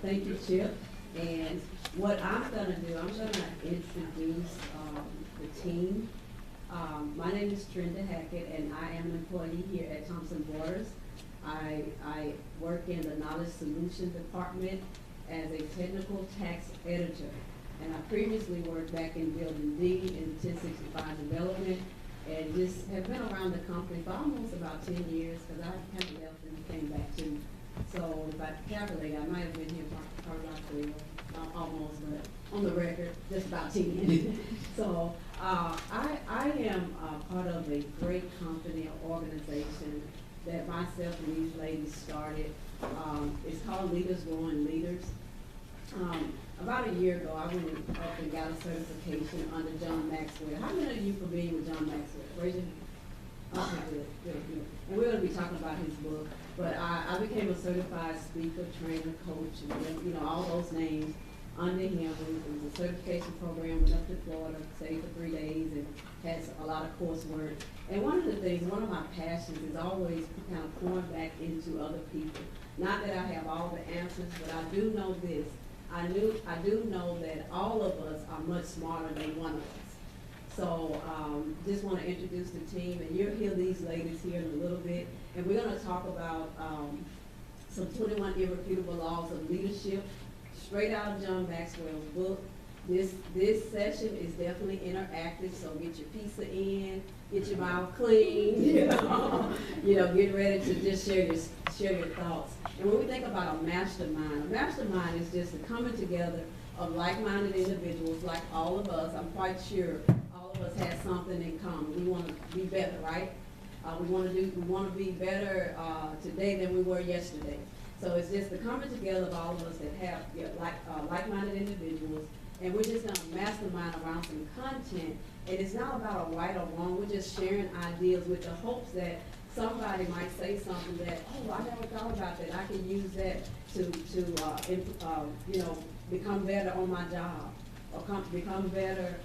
Thank you, Chip. And what I'm gonna do, I'm gonna introduce the team. My name is Trenda Hackett, and I am an employee here at Thomson Reuters. I work in the Knowledge Solutions Department as a technical tax editor. And I previously worked back in Building D in 1065 development, and just have been around the company for almost about 10 years, because I kind of left and came back too. So if I calculate, I might have been here for about 12, almost, but on the record, just about 10. So I am part of a great company or organization that myself and these ladies started. It's called Leaders Growing Leaders. About a year ago, I went up and got a certification under John Maxwell. How many of you familiar with John Maxwell? Raise your hand. Okay, good. And we're going to be talking about his book. But I became a certified speaker, trainer, coach, and all those names under him. It was a certification program. Went up to Florida, stayed for 3 days, and had a lot of coursework. And one of the things, one of my passions is always kind of pouring back into other people. Not that I have all the answers, but I do know this. I do know that all of us are much smarter than one of us. So just want to introduce the team, and you'll hear these ladies here in a little bit. And we're going to talk about some 21 irrefutable laws of leadership, straight out of John Maxwell's book. This session is definitely interactive, so get your pizza in, get your mouth clean, get ready to just share your thoughts. And when we think about a mastermind is just the coming together of like-minded individuals, like all of us. I'm quite sure all of us have something in common. We want to be better, right? We want to be better today than we were yesterday. So it's just the coming together of all of us that have like-minded individuals, and we're just going to mastermind around some content. And it's not about a right or wrong. We're just sharing ideas with the hopes that somebody might say something that, oh, I never thought about that. I can use that to become better on my job, or become better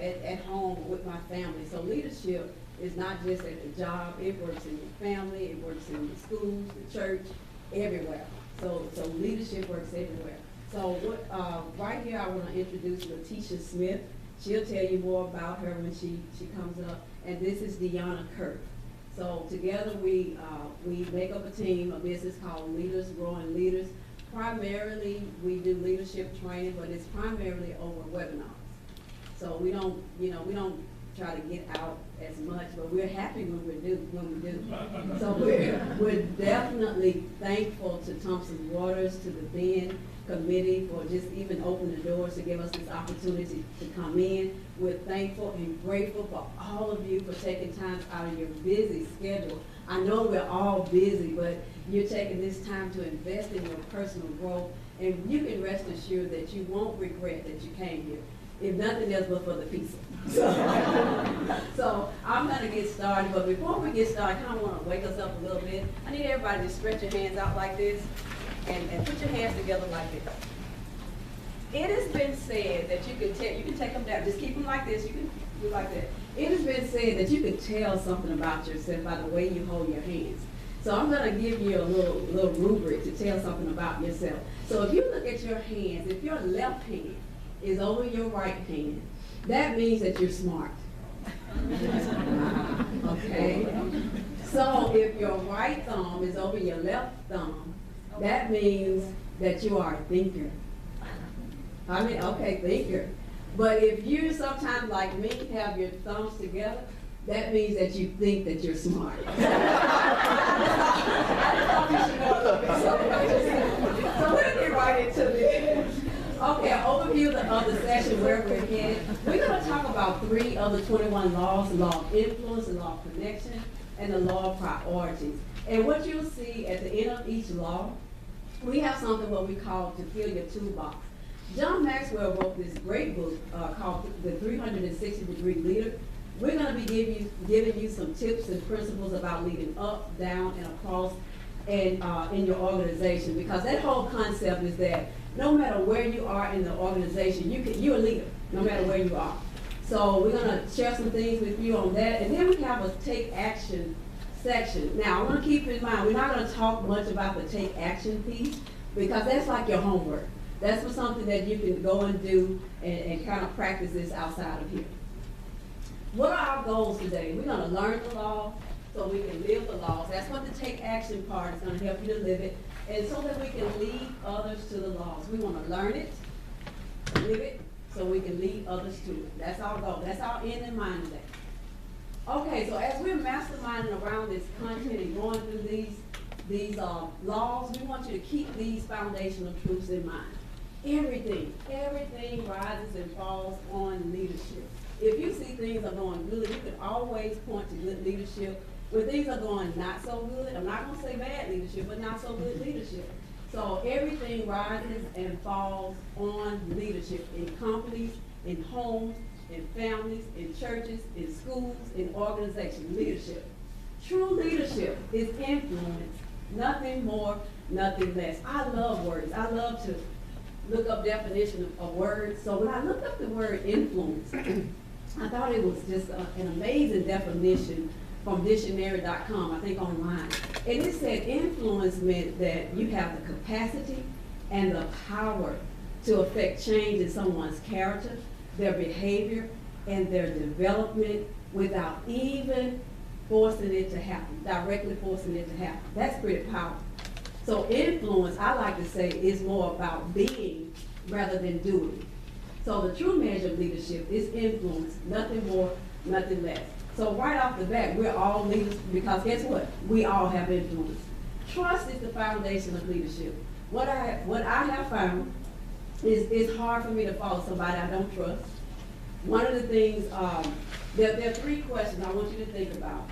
at home with my family. So leadership is not just at the job. It works in your family. It works in the schools, the church, everywhere. So leadership works everywhere. So right here, I want to introduce Letitia Smith. She'll tell you more about her when she comes up. And this is Deanna Kirk. So together we make up a team, a business called Leaders Growing Leaders. Primarily, we do leadership training, but it's primarily over webinars. So we don't try to get out as much, but we're happy when we do. So we're definitely thankful to Thomson Reuters, to the Ben committee for just even opening the doors to give us this opportunity to come in. We're thankful and grateful for all of you for taking time out of your busy schedule. I know we're all busy, but you're taking this time to invest in your personal growth, and you can rest assured that you won't regret that you came here, if nothing else but for the pizza. So I'm going to get started, but before we get started, I kind of want to wake us up a little bit. I need everybody to stretch your hands out like this and put your hands together like this. It has been said that you can take them down, just keep them like this, you can do like that. It has been said that you can tell something about yourself by the way you hold your hands. So I'm going to give you a little rubric to tell something about yourself. So if you look at your hands, if your left hand is over your right hand, that means that you're smart. Okay? So if your right thumb is over your left thumb, that means that you are a thinker. Thinker. But if you sometimes, like me, have your thumbs together, that means that you think that you're smart. So we'll get right into this. Okay, overview of the session where we're headed. We're going to talk about 3 of the 21 laws: the law of influence, the law of connection, and the law of priorities. And what you'll see at the end of each law, we have something what we call to fill your toolbox. John Maxwell wrote this great book called The 360-Degree Leader. We're going to be giving you some tips and principles about leading up, down, and across and in your organization, because that whole concept is that no matter where you are in the organization, you're a leader, no matter where you are. So we're going to share some things with you on that, and then we have a take action section. Now, I want to keep in mind, we're not going to talk much about the take action piece, because that's like your homework. That's for something that you can go and do and kind of practice this outside of here. What are our goals today? We're gonna learn the law so we can live the laws. That's what the take action part is gonna help you to live it, and so that we can lead others to the laws. We wanna learn it, live it, so we can lead others to it. That's our goal. That's our end in mind today. Okay, so as we're masterminding around this content and going through these laws, we want you to keep these foundational truths in mind. Everything rises and falls on leadership. If you see things are going good, you can always point to good leadership. When things are going not so good, I'm not gonna say bad leadership, but not so good leadership. So everything rises and falls on leadership in companies, in homes, in families, in churches, in schools, in organizations. Leadership. True leadership is influence, nothing more, nothing less. I love words. I love to look up definition of words. So when I looked up the word influence, I thought it was just an amazing definition from dictionary.com, I think online. And it said influence meant that you have the capacity and the power to affect change in someone's character, their behavior, and their development without even forcing it to happen, directly forcing it to happen. That's pretty powerful. So influence, I like to say, is more about being rather than doing. So the true measure of leadership is influence, nothing more, nothing less. So right off the bat, we're all leaders because guess what? We all have influence. Trust is the foundation of leadership. What I have found is it's hard for me to follow somebody I don't trust. One of the things, there are three questions I want you to think about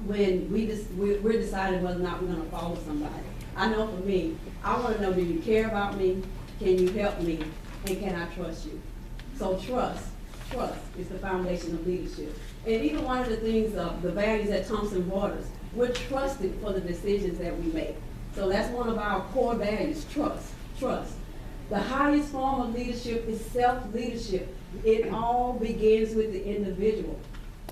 when we're deciding whether or not we're gonna follow somebody. I know for me, I wanna know, do you care about me? Can you help me? And can I trust you? So trust is the foundation of leadership. And even one of the things, the values at Thompson Reuters, we're trusted for the decisions that we make. So that's one of our core values, trust. The highest form of leadership is self-leadership. It all begins with the individual.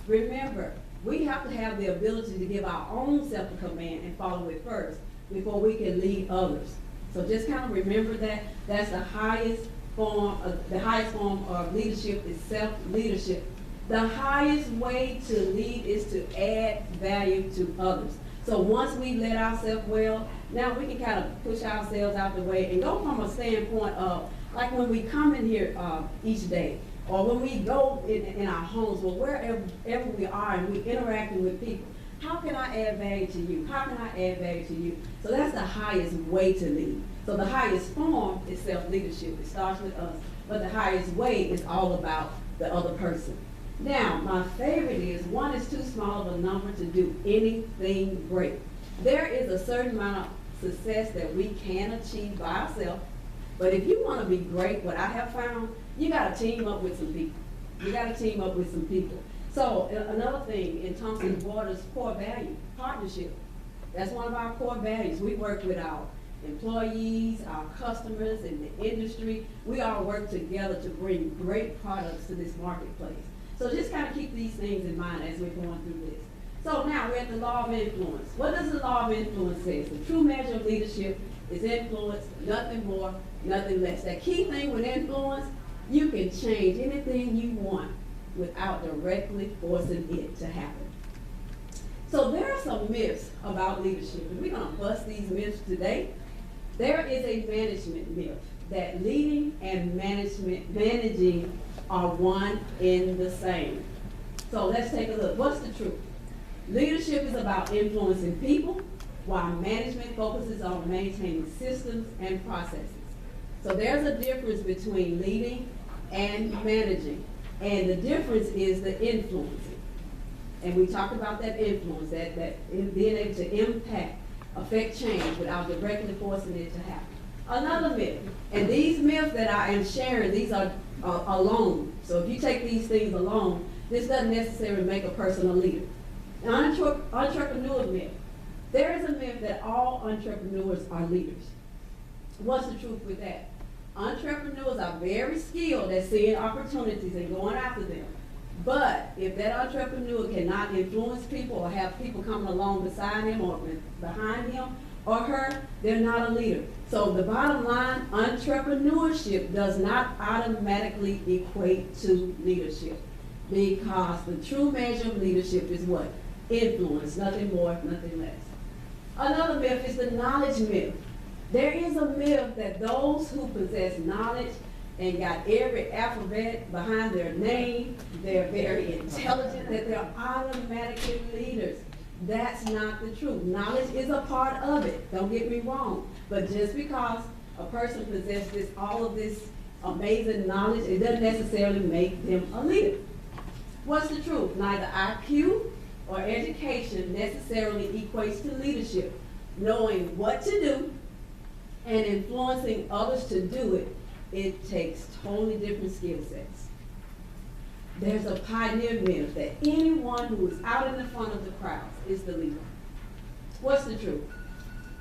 Remember, we have to have the ability to give our own self a command and follow it first before we can lead others. So just kind of remember that. That's the highest form of leadership is self-leadership. The highest way to lead is to add value to others. So once we let ourselves well, now we can kind of push ourselves out the way and go from a standpoint of, like when we come in here each day, or when we go in our homes, or wherever we are and we're interacting with people, how can I add value to you? How can I add value to you? So that's the highest way to lead. So the highest form is self-leadership. It starts with us. But the highest way is all about the other person. Now, my favorite is, one is too small of a number to do anything great. There is a certain amount of success that we can achieve by ourselves, but if you want to be great, what I have found, you got to team up with some people. So another thing in Thompson Reuters' core value, partnership. That's one of our core values. We work with our employees, our customers, and the industry. We all work together to bring great products to this marketplace. So just kind of keep these things in mind as we're going through this. So now we're at the law of influence. What does the law of influence say? The true measure of leadership is influence, nothing more, nothing less. That key thing with influence, you can change anything you want without directly forcing it to happen. So there are some myths about leadership, and we're going to bust these myths today. There is a management myth that leading and managing are one in the same. So let's take a look. What's the truth? Leadership is about influencing people, while management focuses on maintaining systems and processes. So there's a difference between leading and managing. And the difference is the influencing. And we talked about that influence, that being able to impact, affect change without directly forcing it to happen. Another myth, and these myths that I am sharing, these are alone. So if you take these things alone, this doesn't necessarily make a person a leader. An entrepreneur myth. There is a myth that all entrepreneurs are leaders. What's the truth with that? Entrepreneurs are very skilled at seeing opportunities and going after them. But if that entrepreneur cannot influence people or have people coming along beside him or behind him, or her, they're not a leader. So the bottom line, entrepreneurship does not automatically equate to leadership, because the true measure of leadership is what? Influence, nothing more, nothing less. Another myth is the knowledge myth. There is a myth that those who possess knowledge and got every alphabet behind their name, they're very intelligent, that they're automatically leaders. That's not the truth. Knowledge is a part of it, don't get me wrong. But just because a person possesses all of this amazing knowledge, it doesn't necessarily make them a leader. What's the truth? Neither IQ or education necessarily equates to leadership. Knowing what to do and influencing others to do it, it takes totally different skill sets. There's a pioneer myth that anyone who is out in the front of the crowds is the leader. What's the truth?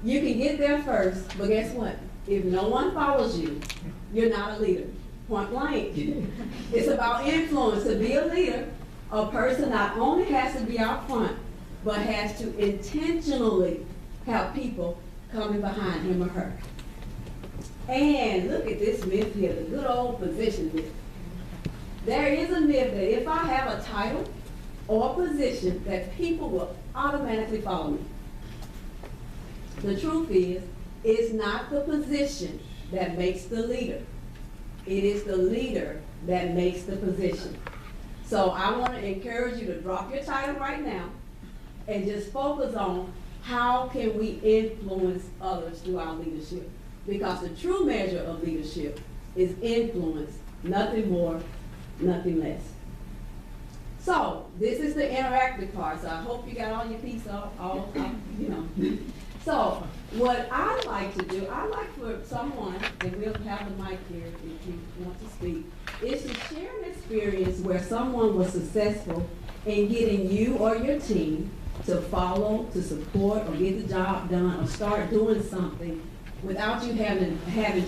You can get there first, but guess what? If no one follows you, you're not a leader. Point blank. It's about influence. To be a leader, a person not only has to be out front, but has to intentionally have people coming behind him or her. And look at this myth here, the good old position myth. There is a myth that if I have a title or position, that people will automatically follow me. The truth is, it's not the position that makes the leader. It is the leader that makes the position. So I want to encourage you to drop your title right now and just focus on how can we influence others through our leadership. Because the true measure of leadership is influence, nothing more, nothing less. So this is the interactive part. So I hope you got all your pieces all you know. So what I like to do, I like for someone, and we'll have the mic here if you want to speak, is to share an experience where someone was successful in getting you or your team to follow, to support, or get the job done, or start doing something without you having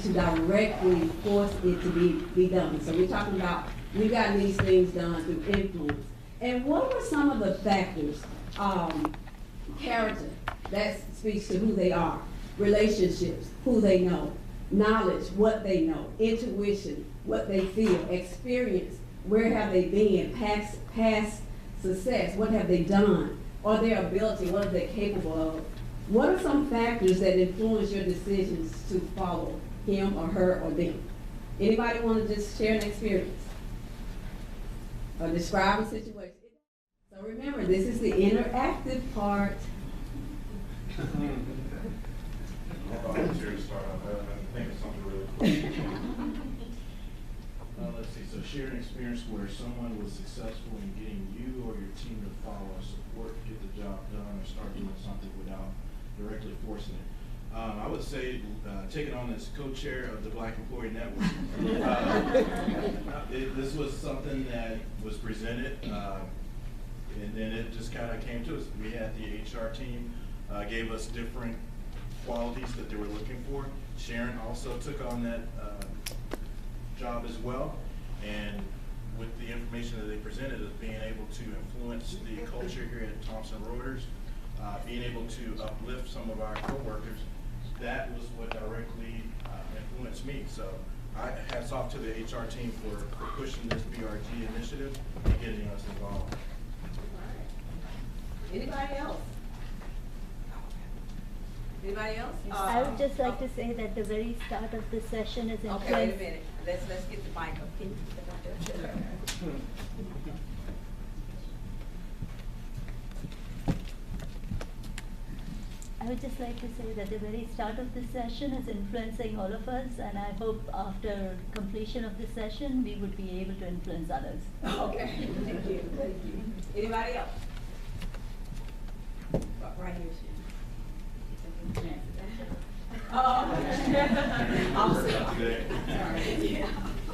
to directly force it to be done. So we're talking about you got these things done through influence. And what were some of the factors? Character, that speaks to who they are. Relationships, who they know. Knowledge, what they know. Intuition, what they feel. Experience, where have they been? Past success, what have they done? Or their ability, what are they capable of? What are some factors that influence your decisions to follow him or her or them? Anybody want to just share an experience? Or describe a situation? So remember, this is the interactive part. I'll volunteer to start off. I think it's something really cool. Let's see, so share an experience where someone was successful in getting you or your team to follow or support, get the job done, or start doing something without directly forcing it. I would say taking on as co-chair of the Black Employee Network. This was something that was presented, and then it just kind of came to us. We had the HR team gave us different qualities that they were looking for. Sharon also took on that job as well, and with the information that they presented as being able to influence the culture here at Thomson Reuters, being able to uplift some of our coworkers, that was what directly influenced me. So hats off to the HR team for pushing this BRG initiative and getting us involved. Anybody else? Anybody else? I would just like to say that the very start of the session is influenced. Okay, wait a minute. Let's get the mic up. Can you step up there? I would just like to say that the very start of the session is influencing all of us, and I hope after completion of the session, we would be able to influence others. Okay, thank you. Thank you. Anybody else? Right here, Shannon. I'm sorry. Yeah.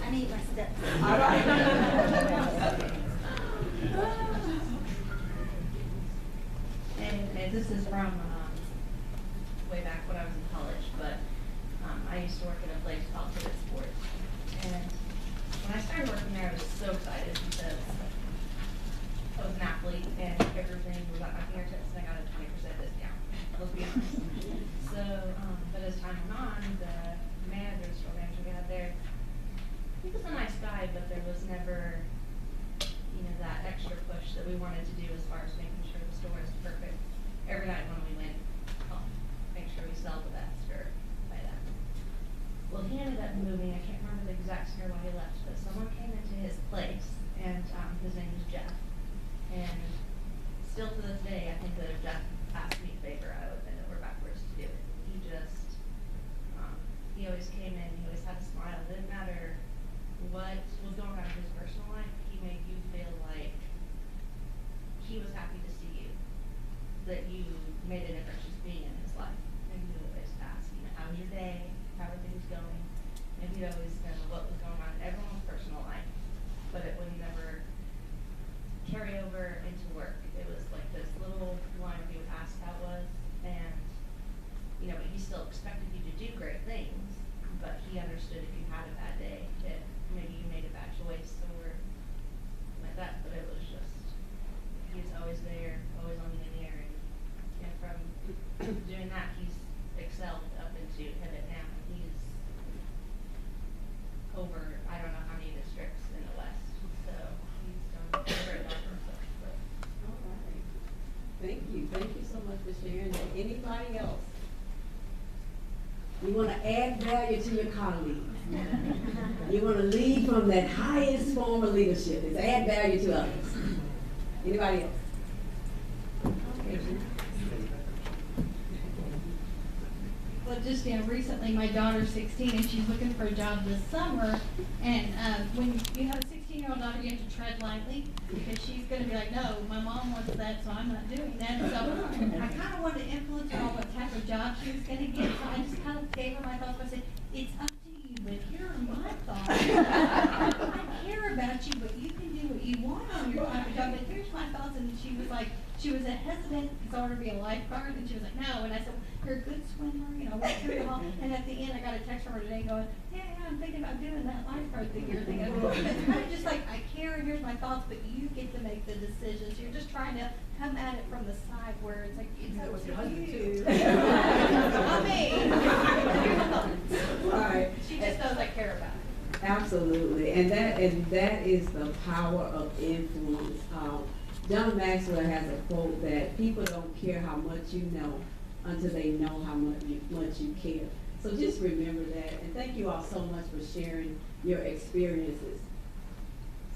I need my steps. All right. And this is from way back when I was in college, but I used to work in a place called Pivot Sports. And when I started working there, I was so excited because I was an athlete and everything was at my fingertips, and I got a 20% discount. Let's be honest. So, but as time went on, the store manager we had there, he was a nice guy, but there was never, you know, that extra push that we wanted to do as far as making sure the store is perfect. Every night when we went home, make sure we sell the best or buy that. Well, he ended up moving. I can't remember the exact year why he left, but someone came into his place, and his name was Jeff. And still to this day, I think that if Jeff asked me a favor, I would bend over backwards to do it. He always came in, he always had a smile. It didn't matter what was going on in his personal life, he made you feel like he was happy to see you, that you made a difference just being in his life. And he would always ask, you know, how was your day? How are things going? And he'd always know what was going on in everyone's personal life, but it would never carry over into work. It was like this little line where he would ask how it was, and you know, he still expected you to do great things, but he understood if you had a bad day, that maybe you made a bad choice or like that, but it was just, he was always there, always on the in air, and you know, from doing that, he's excelled up into Pivot now, and he's over, I don't know how many districts in the West, so he's done a great job for himself. But. All right. Thank you so much for sharing that. Anybody else? You want to add value to your colleagues. You want to lead from that highest form of leadership. It's add value to others. Anybody else? Well, just recently, my daughter's 16 and she's looking for a job this summer. And when you have a 16-year-old daughter, you have to tread lightly because she's going to be like, no, my mom wants that, so I'm not doing that. So I kind of wanted to influence her on what type of job she was going to get. So I just kind of gave her my thoughts. I said, it's up to you, but here are my thoughts. I care about you, but you can do what you want on your type of job. But here's my thoughts. And she was a hesitant to sort of be a lifeguard, and she was like, no. And I said, you're a good swimmer, you know, went through the whole, and at the end I got a text from her today going, yeah, I'm thinking about doing that lifeguard thing you're thinking of. It's kind of just like, I care and here's my thoughts, but you get to make the decisions. You're just trying to come at it from the side where it's like, it's up to you. Not me. All right. She just knows I care about it. Absolutely, and that is the power of influence. John Maxwell has a quote that people don't care how much you know until they know how much you care. So just remember that, and thank you all so much for sharing your experiences.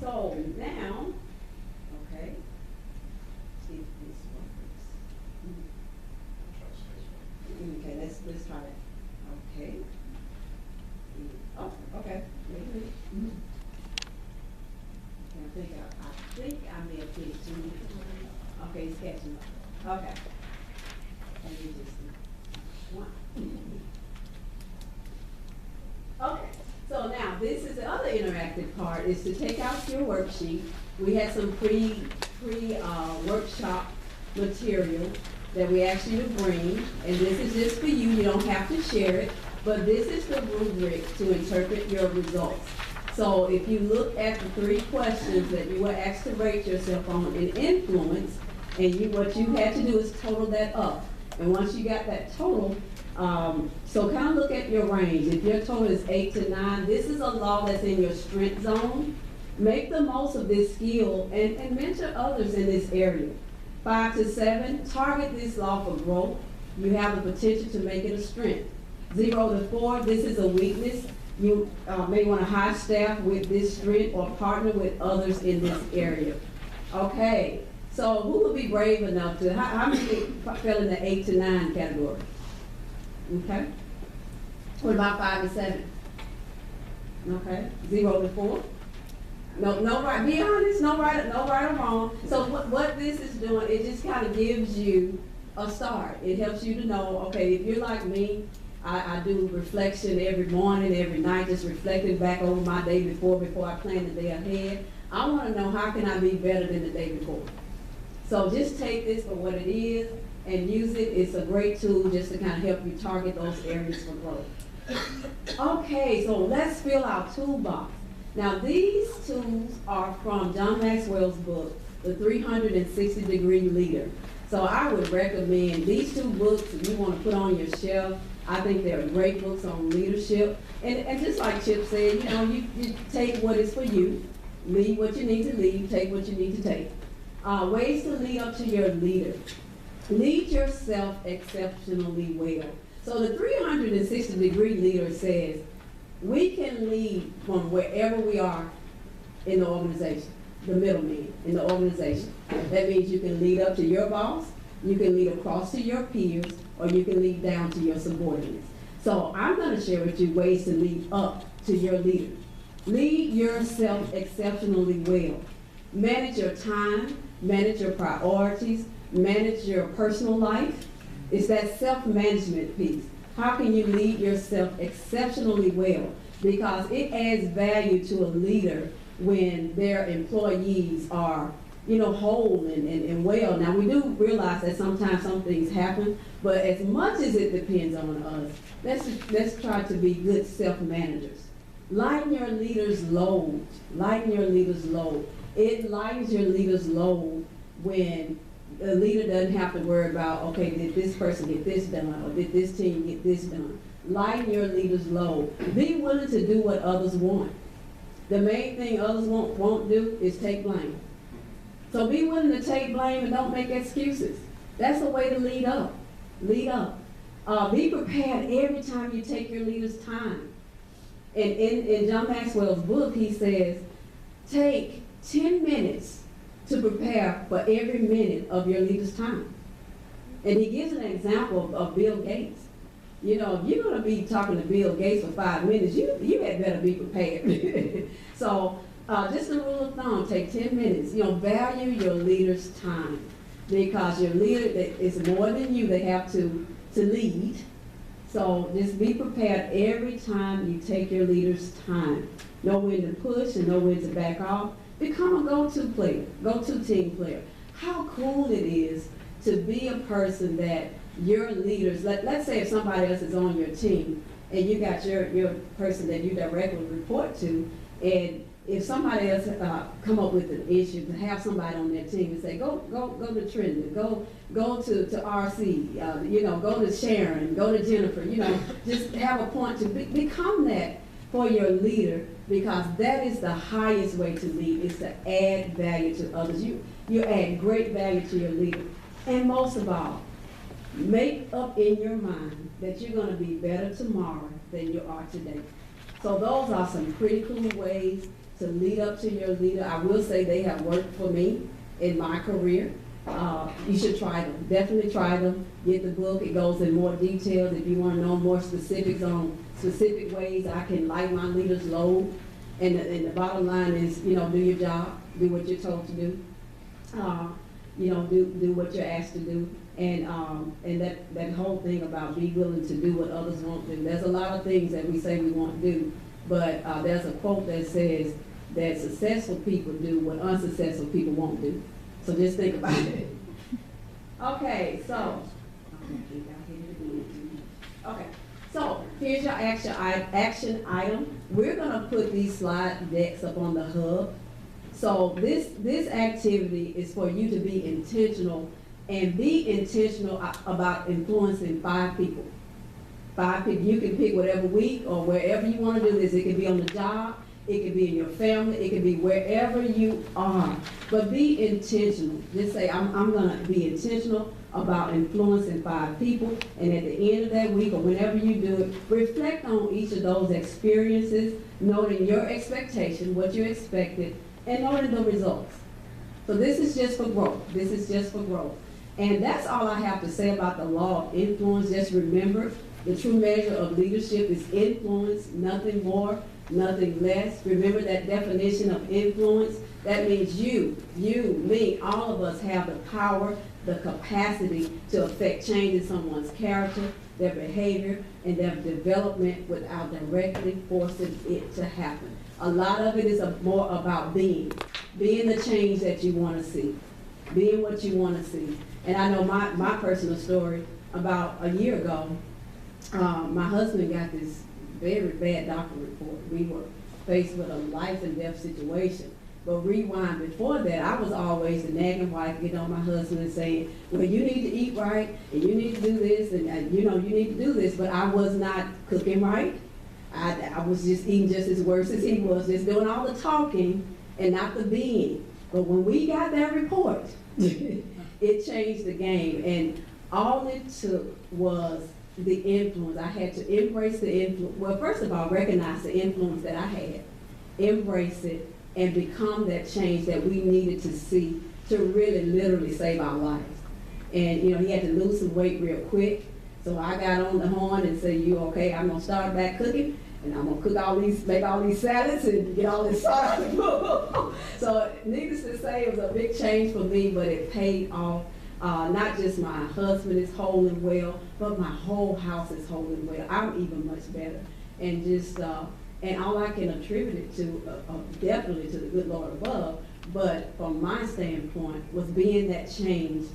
So now, okay, see if this works. Okay, let's try that. Okay. Oh, okay. Wait. Okay, I think I may have put it too. Okay, it's catching up. Okay. And you just one. Okay. So now this is the other interactive part, is to take out your worksheet. We had some pre workshop material that we asked you to bring, and this is just for you. You don't have to share it, but this is the rubric to interpret your results. So if you look at the 3 questions that you were asked to rate yourself on in influence, and what you had to do is total that up. And once you got that total, so kind of look at your range. If your total is 8 to 9, this is a law that's in your strength zone. Make the most of this skill and mentor others in this area. 5 to 7, target this law for growth. You have the potential to make it a strength. 0 to 4, this is a weakness. You may want to hire staff with this strength or partner with others in this area. Okay, so who would be brave enough to, how many fell in the 8 to 9 category? Okay. What about 5 to 7? Okay, 0 to 4? No right, be honest, no right or wrong. So what this is doing, it just kind of gives you a start. It helps you to know, okay, if you're like me, I do reflection every morning, every night, just reflecting back over my day before I plan the day ahead. I want to know, how can I be better than the day before? So just take this for what it is and use it. It's a great tool just to kind of help you target those areas for growth. Okay, so let's fill our toolbox. Now these tools are from John Maxwell's book, The 360-Degree Leader. So I would recommend these two books if you want to put on your shelf. I think they're great books on leadership. And just like Chip said, you know, you take what is for you, leave what you need to leave, take what you need to take. Ways to lead up to your leader. Lead yourself exceptionally well. So the 360-degree leader says, we can lead from wherever we are in the organization, the middleman in the organization. That means you can lead up to your boss, you can lead across to your peers, or you can lead down to your subordinates. So I'm going to share with you ways to lead up to your leader. Lead yourself exceptionally well. Manage your time, manage your priorities, manage your personal life. It's that self-management piece. How can you lead yourself exceptionally well? Because it adds value to a leader when their employees are, you know, whole and well. Now, we do realize that sometimes some things happen, but as much as it depends on us, let's try to be good self-managers. Lighten your leader's load. Lighten your leader's load. It lightens your leader's load when the leader doesn't have to worry about, okay, did this person get this done, or did this team get this done? Lighten your leader's load. Be willing to do what others want. The main thing others won't do is take blame. So be willing to take blame and don't make excuses. That's the way to lead up. Lead up. Be prepared every time you take your leader's time. And in John Maxwell's book, he says, take 10 minutes to prepare for every minute of your leader's time. And he gives an example of Bill Gates. You know, if you're going to be talking to Bill Gates for 5 minutes, you had better be prepared. So just a rule of thumb, take 10 minutes. You know, value your leader's time, because your leader is more than you. They have to lead. So just be prepared every time you take your leader's time. Know when to push and know when to back off. Become a go-to player, go-to team player. How cool it is to be a person that your leaders, let's say if somebody else is on your team and you got your person that you directly report to, and if somebody else come up with an issue, to have somebody on their team and say, go to Trenda, go to RC, you know, go to Sharon, go to Jennifer, you know, just have a point to become that for your leader, because that is the highest way to lead, is to add value to others. You add great value to your leader. And most of all, make up in your mind that you're going to be better tomorrow than you are today. So those are some pretty cool ways to lead up to your leader. I will say they have worked for me in my career. You should try them. Definitely try them. Get the book. It goes in more details. If you want to know more specifics on specific ways I can lighten my leader's load. And the bottom line is, you know, do your job. Do what you're told to do. You know, do what you're asked to do. And that whole thing about be willing to do what others won't do. There's a lot of things that we say we won't do, but there's a quote that says that successful people do what unsuccessful people won't do. So just think about it. Okay, so here's your action item. We're gonna put these slide decks up on the hub. So this activity is for you to be intentional, and be intentional about influencing 5 people. 5 people. You can pick whatever week or wherever you want to do this. It could be on the job, it could be in your family, it could be wherever you are. But be intentional. Just say, I'm going to be intentional about influencing 5 people. And at the end of that week or whenever you do it, reflect on each of those experiences, noting your expectation, what you expected, and noting the results. So this is just for growth. This is just for growth. And that's all I have to say about the law of influence. Just remember, the true measure of leadership is influence, nothing more, nothing less. Remember that definition of influence. That means you, me, all of us have the power, the capacity to affect change in someone's character, their behavior, and their development without directly forcing it to happen. A lot of it is more about being the change that you want to see, being what you want to see. And I know my personal story, about a year ago, my husband got this very bad doctor report. We were faced with a life and death situation. But rewind before that, I was always the nagging wife, getting on my husband and saying, well, you need to eat right, and you need to do this, and you know, you need to do this, but I was not cooking right. I was just eating just as worse as he was, just doing all the talking and not the being. But when we got that report, it changed the game, and all it took was the influence. I had to embrace the influence. Well, first of all, recognize the influence that I had, embrace it, and become that change that we needed to see to really literally save our lives. And you know, he had to lose some weight real quick. So I got on the horn and said, you okay, I'm gonna start back cooking, and I'm gonna cook all these, make all these salads and get all this sauce. So needless to say, it was a big change for me, but it paid off. Not just my husband is holding well, but my whole house is holding well. I'm even much better. And just, and all I can attribute it to, definitely to the good Lord above, but from my standpoint, was being that change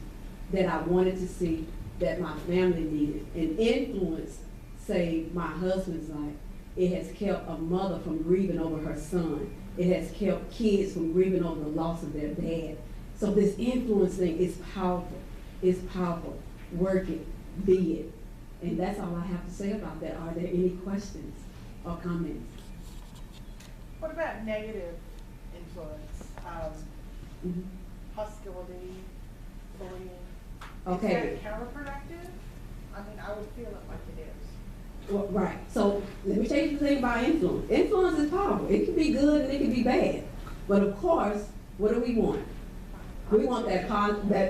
that I wanted to see, that my family needed. And influence saved my husband's life. It has kept a mother from grieving over her son. It has kept kids from grieving over the loss of their dad. So this influence thing is powerful. It's powerful. Work it, be it. And that's all I have to say about that. Are there any questions or comments? What about negative influence? Hostility, bullying? Okay. Is that counterproductive? I mean, I would feel it like it is. Well, right. So let me tell you the thing about influence. Influence is powerful. It can be good and it can be bad. But of course, what do we want? We want that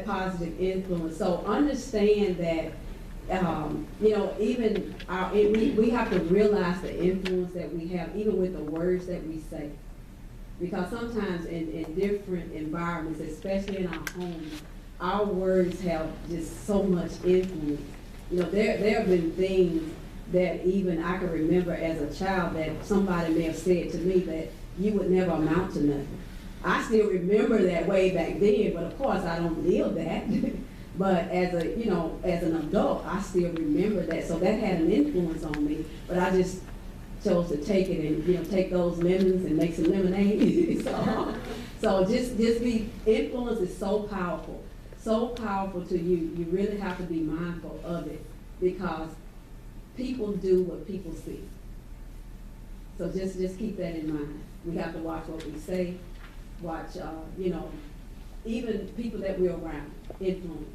positive influence. So understand that, you know, even we have to realize the influence that we have, even with the words that we say. Because sometimes in different environments, especially in our homes, our words have just so much influence. You know, there have been things that even I can remember as a child that somebody may have said to me that you would never amount to nothing. I still remember that way back then, but of course I don't live that. But as a, you know, as an adult, I still remember that. So that had an influence on me. But I just chose to take it and, you know, take those lemons and make some lemonade. so just be, influence is so powerful to you. You really have to be mindful of it because people do what people see. So just keep that in mind. We have to watch what we say. Watch, you know, even people that we're around, influence.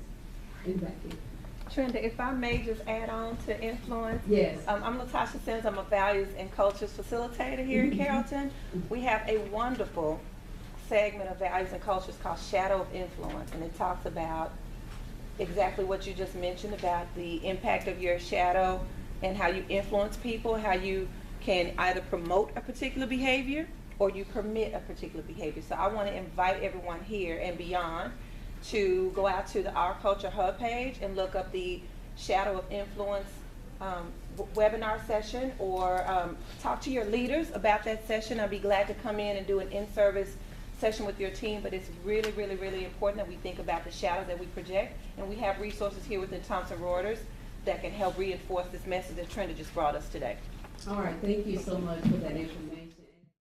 And Becky. Trenda, if I may just add on to influence. Yes. I'm Latasha Sims. I'm a values and cultures facilitator here in Carrollton. We have a wonderful segment of values and cultures called Shadow of Influence, and it talks about exactly what you just mentioned about the impact of your shadow and how you influence people, how you can either promote a particular behavior or you permit a particular behavior. So I want to invite everyone here and beyond to go out to the Our Culture Hub page and look up the Shadow of Influence webinar session, or talk to your leaders about that session. I'd be glad to come in and do an in-service session with your team, but it's really, really, really important that we think about the shadows that we project, and we have resources here within Thomson Reuters that can help reinforce this message that Trenda just brought us today. All right, thank you so much for that information.